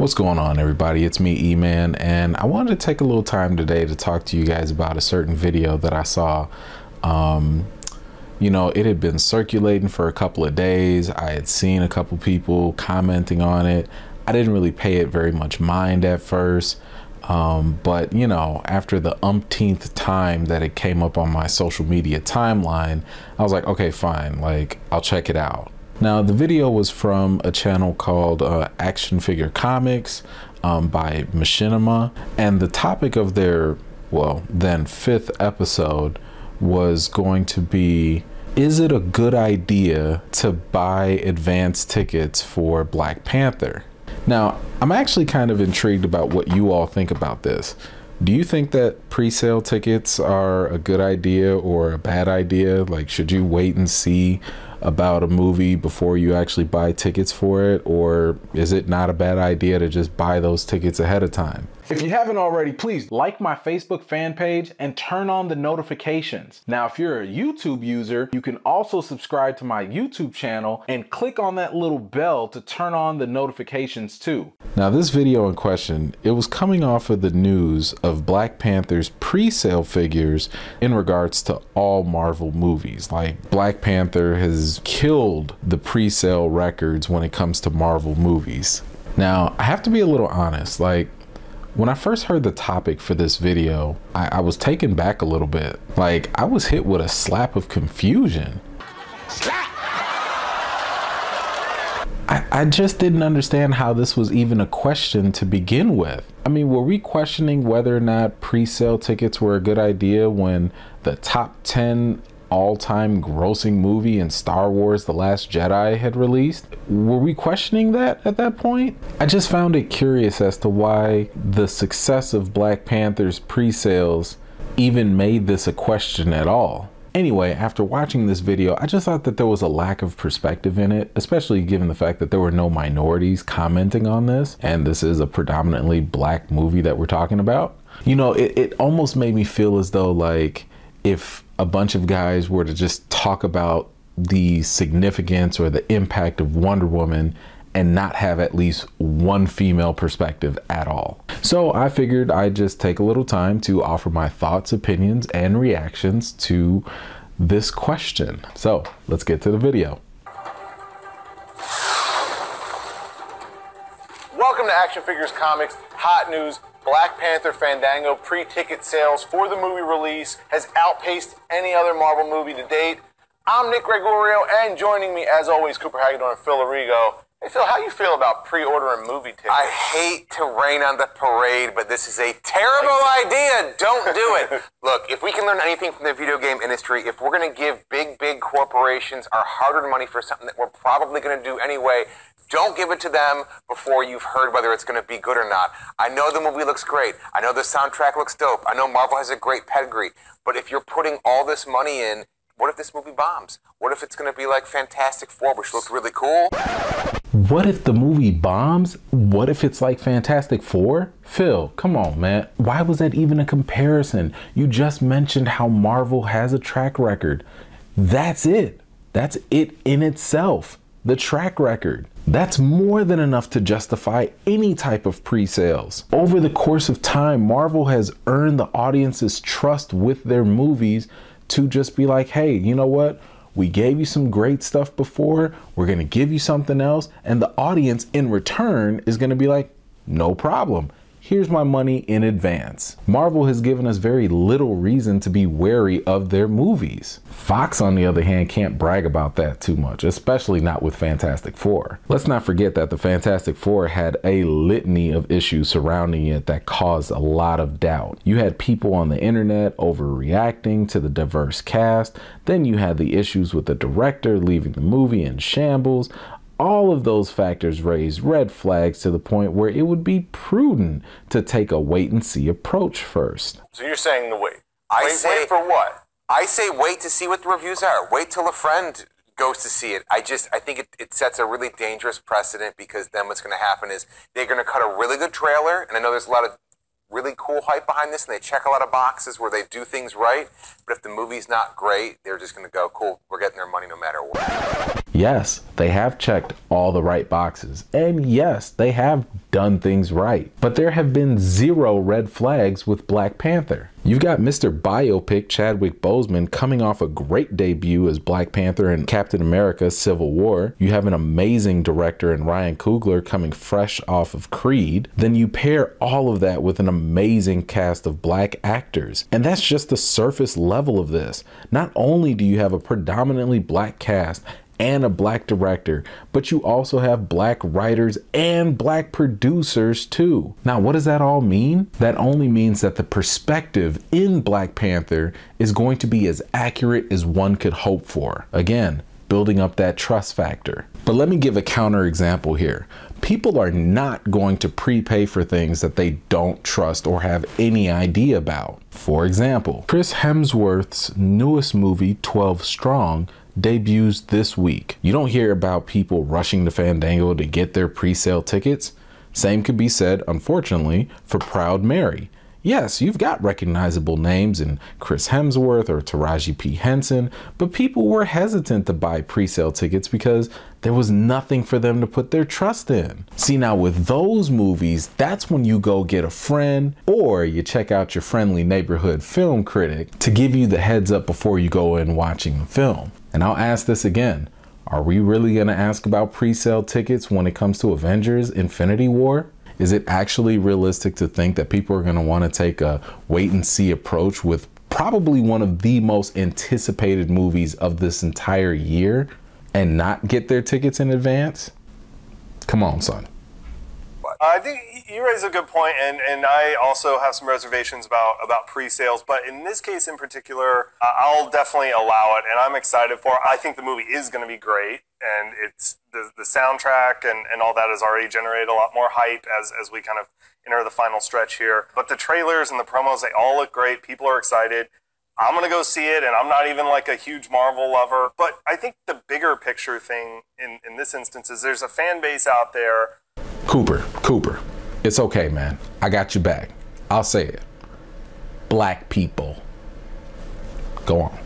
What's going on, everybody? It's me, E-Man, and I wanted to take a little time today to talk to you guys about a certain video that I saw. You know, it had been circulating for a couple of days. I had seen a couple people commenting on it. I didn't really pay it very much mind at first, but you know, after the umpteenth time that it came up on my social media timeline, I was like, okay, fine, like I'll check it out. Now, the video was from a channel called Action Figure Comics by Machinima, and the topic of their, well, then 5th episode was going to be, is it a good idea to buy advance tickets for Black Panther? Now, I'm actually kind of intrigued about what you all think about this. Do you think that pre-sale tickets are a good idea or a bad idea? Like, should you wait and see about a movie before you actually buy tickets for it? Or is it not a bad idea to just buy those tickets ahead of time? If you haven't already, please like my Facebook fan page and turn on the notifications. Now, if you're a YouTube user, you can also subscribe to my YouTube channel and click on that little bell to turn on the notifications too. Now, this video in question, it was coming off of the news of Black Panther's pre-sale figures in regards to all Marvel movies. Like, Black Panther has killed the pre-sale records when it comes to Marvel movies. Now, I have to be a little honest, like, when I first heard the topic for this video, I was taken back a little bit. Like, I was hit with a slap of confusion. Slap! I just didn't understand how this was even a question to begin with. I mean, were we questioning whether or not pre-sale tickets were a good idea when the top 10 all-time grossing movie in Star Wars The Last Jedi had released? Were we questioning that at that point? I just found it curious as to why the success of Black Panther's pre-sales even made this a question at all. Anyway, after watching this video, I just thought that there was a lack of perspective in it, especially given the fact that there were no minorities commenting on this, and this is a predominantly black movie that we're talking about. You know, it almost made me feel as though, like, if a bunch of guys were to just talk about the significance or the impact of Wonder Woman and not have at least one female perspective at all. So I figured I'd just take a little time to offer my thoughts, opinions, and reactions to this question. So let's get to the video. Welcome to Action Figures Comics. Hot news. Black Panther Fandango pre-ticket sales for the movie release has outpaced any other Marvel movie to date. I'm Nick Gregorio, and joining me, as always, Cooper Hagedorn and Phil Arrigo. Hey Phil, how you feel about pre-ordering movie tickets? I hate to rain on the parade, but this is a terrible idea. Don't do it. Look, if we can learn anything from the video game industry, if we're going to give big corporations our hard-earned money for something that we're probably going to do anyway, don't give it to them before you've heard whether it's going to be good or not. I know the movie looks great. I know the soundtrack looks dope. I know Marvel has a great pedigree. But if you're putting all this money in, what if this movie bombs? What if it's going to be like Fantastic Four, which looked really cool? What if the movie bombs? What if it's like Fantastic Four? Phil, come on, man. Why was that even a comparison? You just mentioned how Marvel has a track record. That's it. That's it in itself. The track record. That's more than enough to justify any type of pre-sales. Over the course of time, Marvel has earned the audience's trust with their movies to just be like, hey, you know what? We gave you some great stuff before. We're going to give you something else. And the audience in return is going to be like, no problem. Here's my money in advance. Marvel has given us very little reason to be wary of their movies. Fox, on the other hand, can't brag about that too much, especially not with Fantastic Four. Let's not forget that the Fantastic Four had a litany of issues surrounding it that caused a lot of doubt. You had people on the internet overreacting to the diverse cast. Then you had the issues with the director leaving the movie in shambles. All of those factors raised red flags to the point where it would be prudent to take a wait and see approach first. So you're saying the wait. Wait for what? I say wait to see what the reviews are. Wait till a friend goes to see it. I think it sets a really dangerous precedent, because then what's going to happen is they're going to cut a really good trailer, and I know there's a lot of really cool hype behind this, and they check a lot of boxes where they do things right, but if the movie's not great, they're just going to go, cool, we're getting their money no matter what. Yes, they have checked all the right boxes, and yes, they have done things right. But there have been zero red flags with Black Panther. You've got Mr. Biopic Chadwick Boseman coming off a great debut as Black Panther in Captain America Civil War. You have an amazing director in Ryan Coogler coming fresh off of Creed. Then you pair all of that with an amazing cast of black actors. And that's just the surface level of this. Not only do you have a predominantly black cast and a black director, but you also have black writers and black producers too. Now, what does that all mean? That only means that the perspective in Black Panther is going to be as accurate as one could hope for. Again, building up that trust factor. But let me give a counter example here. People are not going to prepay for things that they don't trust or have any idea about. For example, Chris Hemsworth's newest movie, 12 Strong, debuts this week. You don't hear about people rushing to Fandango to get their pre-sale tickets. Same could be said, unfortunately, for Proud Mary. Yes, you've got recognizable names in Chris Hemsworth or Taraji P. Henson, but people were hesitant to buy pre-sale tickets because there was nothing for them to put their trust in. See, now with those movies, that's when you go get a friend or you check out your friendly neighborhood film critic to give you the heads up before you go in watching the film. And I'll ask this again. Are we really going to ask about pre-sale tickets when it comes to Avengers Infinity War? Is it actually realistic to think that people are going to want to take a wait and see approach with probably one of the most anticipated movies of this entire year and not get their tickets in advance? Come on, son. I think you raise a good point, and I also have some reservations about pre-sales, but in this case in particular, I'll definitely allow it, and I'm excited for it. I think the movie is going to be great, and it's the soundtrack and all that has already generated a lot more hype as we kind of enter the final stretch here. But the trailers and the promos, they all look great. People are excited. I'm going to go see it, and I'm not even like a huge Marvel lover, but I think the bigger picture thing in this instance is there's a fan base out there. Cooper, it's okay, man. I got you back. I'll say it. Black people. Go on.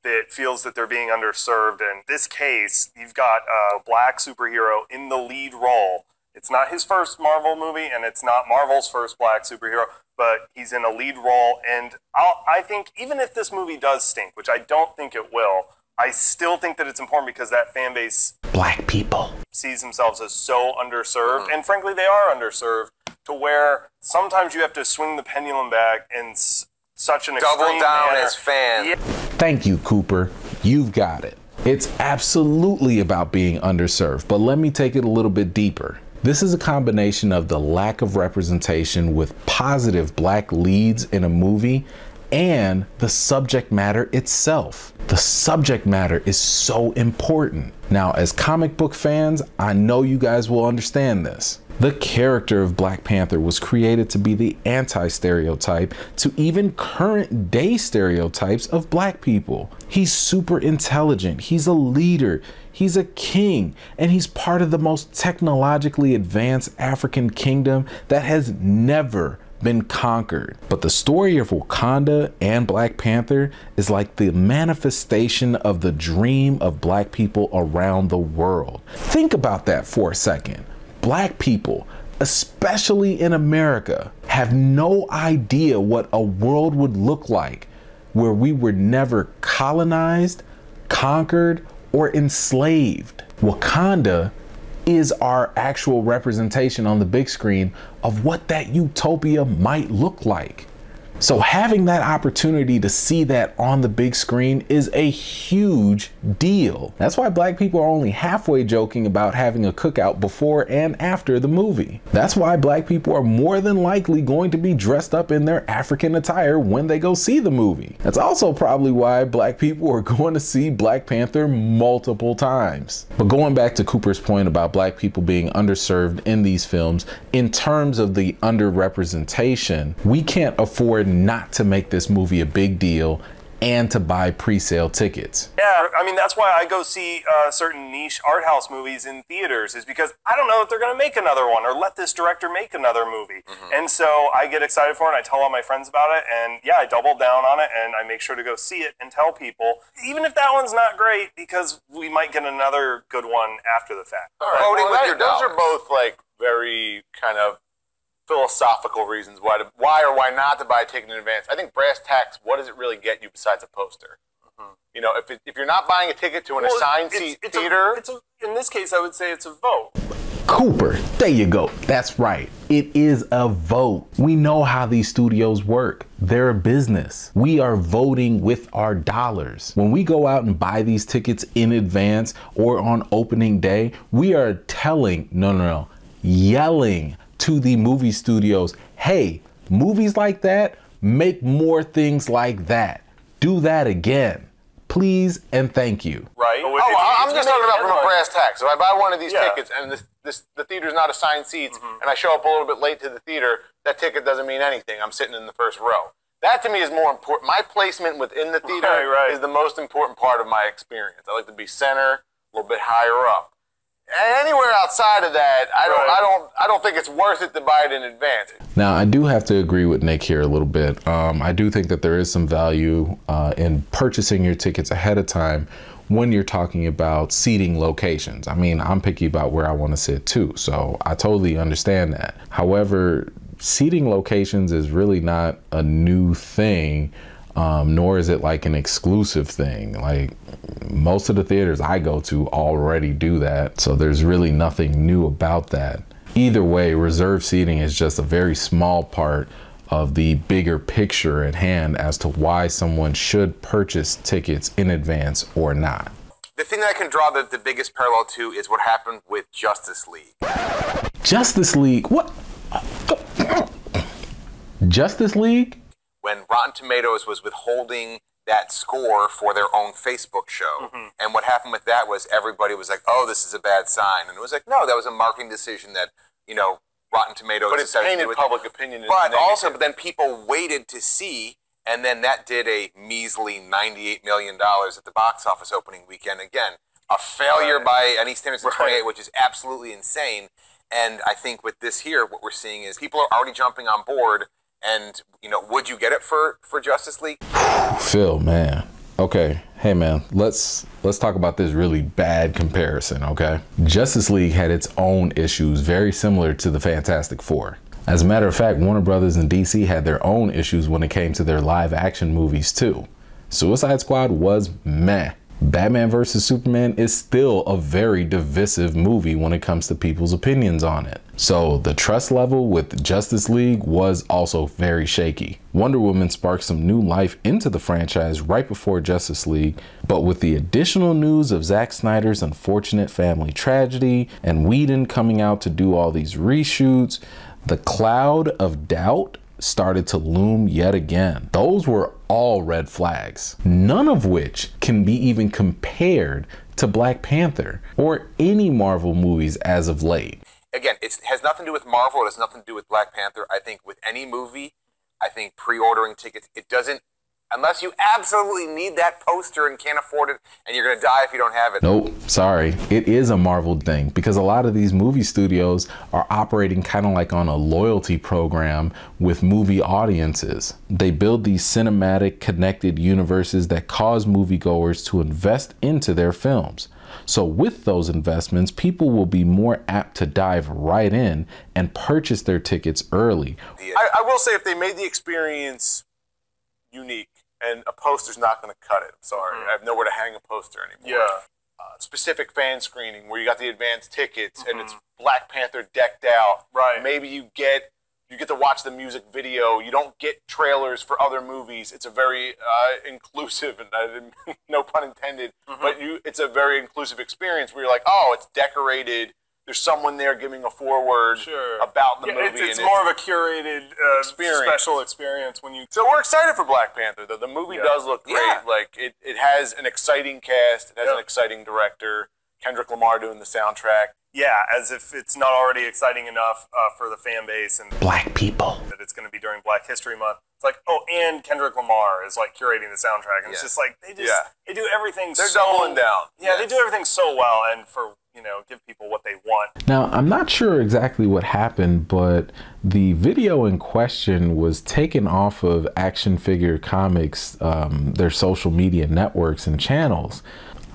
That feels that they're being underserved. In this case, you've got a black superhero in the lead role. It's not his first Marvel movie, and it's not Marvel's first black superhero, but he's in a lead role. And I think even if this movie does stink, which I don't think it will, I still think that it's important because that fan base, black people, sees themselves as so underserved. And frankly, they are underserved to where sometimes you have to swing the pendulum back in such an extreme double down manner. as fans. Yeah. Thank you, Cooper. You've got it. It's absolutely about being underserved, but let me take it a little bit deeper. This is a combination of the lack of representation with positive black leads in a movie and the subject matter itself. The subject matter is so important. Now, as comic book fans, I know you guys will understand this. The character of Black Panther was created to be the anti-stereotype to even current day stereotypes of black people. He's super intelligent, he's a leader, he's a king, and he's part of the most technologically advanced African kingdom that has never been conquered. But the story of Wakanda and Black Panther is like the manifestation of the dream of black people around the world. Think about that for a second. Black people, especially in America, have no idea what a world would look like where we were never colonized, conquered, or enslaved. Wakanda is our actual representation on the big screen of what that utopia might look like. So having that opportunity to see that on the big screen is a huge deal. That's why black people are only halfway joking about having a cookout before and after the movie. That's why black people are more than likely going to be dressed up in their African attire when they go see the movie. That's also probably why black people are going to see Black Panther multiple times. But going back to Cooper's point about black people being underserved in these films, in terms of the underrepresentation, we can't afford not to make this movie a big deal and to buy pre-sale tickets. Yeah, I mean, that's why I go see certain niche art house movies in theaters, is because I don't know if they're going to make another one or let this director make another movie. And so I get excited for it, and I tell all my friends about it, and yeah, I double down on it, and I make sure to go see it and tell people, even if that one's not great, because we might get another good one after the fact. All right, Voting with your those are dollars. both like very kind of philosophical reasons why or why not to buy a ticket in advance. I think brass tacks, what does it really get you besides a poster? You know, if you're not buying a ticket to an assigned seat theater, in this case, I would say it's a vote. Cooper, there you go. That's right. It is a vote. We know how these studios work. They're a business. We are voting with our dollars. When we go out and buy these tickets in advance or on opening day, we are yelling to the movie studios, hey, movies like that, make more things like that. Do that again. Please and thank you. Right? I'm just talking about from a brass tack. So if I buy one of these tickets and the theater's not assigned seats and I show up a little bit late to the theater, that ticket doesn't mean anything. I'm sitting in the first row. That to me is more important. My placement within the theater is the most important part of my experience. I like to be center, a little bit higher up. Anywhere outside of that, I don't think it's worth it to buy it in advance. Now, I do have to agree with Nick here a little bit. I do think that there is some value in purchasing your tickets ahead of time when you're talking about seating locations. I mean, I'm picky about where I want to sit too, so I totally understand that. However, seating locations is really not a new thing, nor is it like an exclusive thing. Like, most of the theaters I go to already do that, so there's really nothing new about that. Either way, reserved seating is just a very small part of the bigger picture at hand as to why someone should purchase tickets in advance or not. The thing that I can draw the biggest parallel to is what happened with Justice League. Justice League? What? Justice League? When Rotten Tomatoes was withholding that score for their own Facebook show. And what happened with that was everybody was like, oh, this is a bad sign. And it was like, no, that was a marketing decision that, you know, Rotten Tomatoes But it's painted public opinion. But then people waited to see, and then that did a measly $98 million at the box office opening weekend. Again, a failure by any standards of 28, which is absolutely insane. And I think with this here, what we're seeing is people are already jumping on board. And, you know, would you get it for Justice League? Phil, man. Okay, hey man, let's talk about this really bad comparison, okay? Justice League had its own issues very similar to the Fantastic Four. As a matter of fact, Warner Brothers and DC had their own issues when it came to their live action movies too. Suicide Squad was meh. Batman vs. Superman is still a very divisive movie when it comes to people's opinions on it. So the trust level with Justice League was also very shaky. Wonder Woman sparked some new life into the franchise right before Justice League, but with the additional news of Zack Snyder's unfortunate family tragedy and Whedon coming out to do all these reshoots, the cloud of doubt started to loom yet again. Those were all red flags, none of which can be even compared to Black Panther or any Marvel movies as of late. Again, it has nothing to do with Marvel. It has nothing to do with Black Panther. I think with any movie, I think pre-ordering tickets, it doesn't, unless you absolutely need that poster and can't afford it, and you're going to die if you don't have it. Nope, sorry. It is a Marvel thing because a lot of these movie studios are operating kind of like on a loyalty program with movie audiences. They build these cinematic connected universes that cause moviegoers to invest into their films. So with those investments, people will be more apt to dive right in and purchase their tickets early. I will say if they made the experience unique, and a poster's not going to cut it. I'm sorry. I have nowhere to hang a poster anymore. Yeah. Specific fan screening where you got the advanced tickets and it's Black Panther decked out. Right. Maybe you get to watch the music video. You don't get trailers for other movies. It's a very inclusive, and no pun intended, but it's a very inclusive experience where you're like, oh, it's decorated. There's someone there giving a foreword about the movie. It's more of a curated special experience when you. So we're excited for Black Panther, though. The movie does look great. Yeah. Like it has an exciting cast. It has an exciting director. Kendrick Lamar doing the soundtrack. Yeah, as if it's not already exciting enough for the fan base and Black people. that it's going to be during Black History Month. It's like, oh, and Kendrick Lamar is like curating the soundtrack, and it's just like they do everything. They're doubling down. Yeah, they do everything so well, and for give people what they want. Now, I'm not sure exactly what happened, but the video in question was taken off of Action Figure Comics, their social media networks and channels.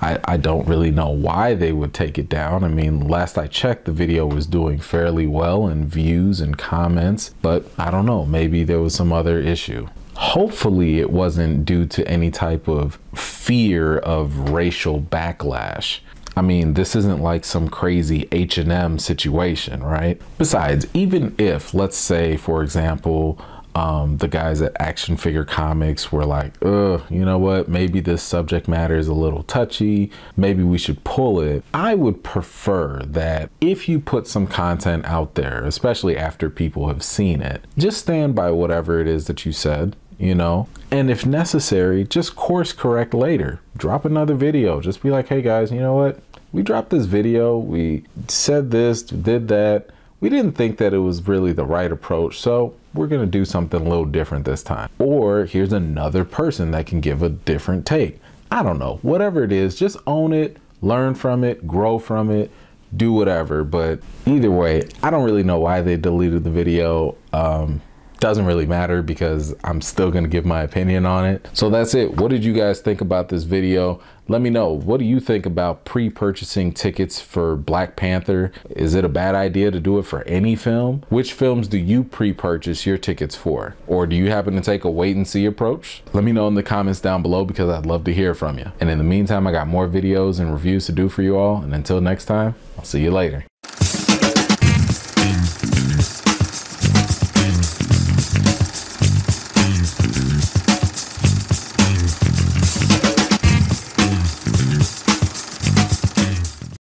I don't really know why they would take it down. I mean, last I checked, the video was doing fairly well in views and comments, but I don't know, maybe there was some other issue. Hopefully it wasn't due to any type of fear of racial backlash. I mean, this isn't like some crazy H&M situation, right? Besides, even if, let's say, for example, the guys at Action Figure Comics were like, you know what, maybe this subject matter is a little touchy, maybe we should pull it. I would prefer that if you put some content out there, especially after people have seen it, just stand by whatever it is that you said, and if necessary, just course correct later. Drop another video. Just be like, hey guys, you know what? We dropped this video, we said this, did that. We didn't think that it was really the right approach, so we're gonna do something a little different this time. Or here's another person that can give a different take. I don't know, whatever it is, just own it, learn from it, grow from it, do whatever. But either way, I don't really know why they deleted the video. Doesn't really matter because I'm still gonna give my opinion on it. So that's it. What did you guys think about this video? Let me know. What do you think about pre-purchasing tickets for Black Panther? Is it a bad idea to do it for any film? Which films do you pre-purchase your tickets for? Or do you happen to take a wait and see approach? Let me know in the comments down below because I'd love to hear from you. And in the meantime, I got more videos and reviews to do for you all. And until next time, I'll see you later.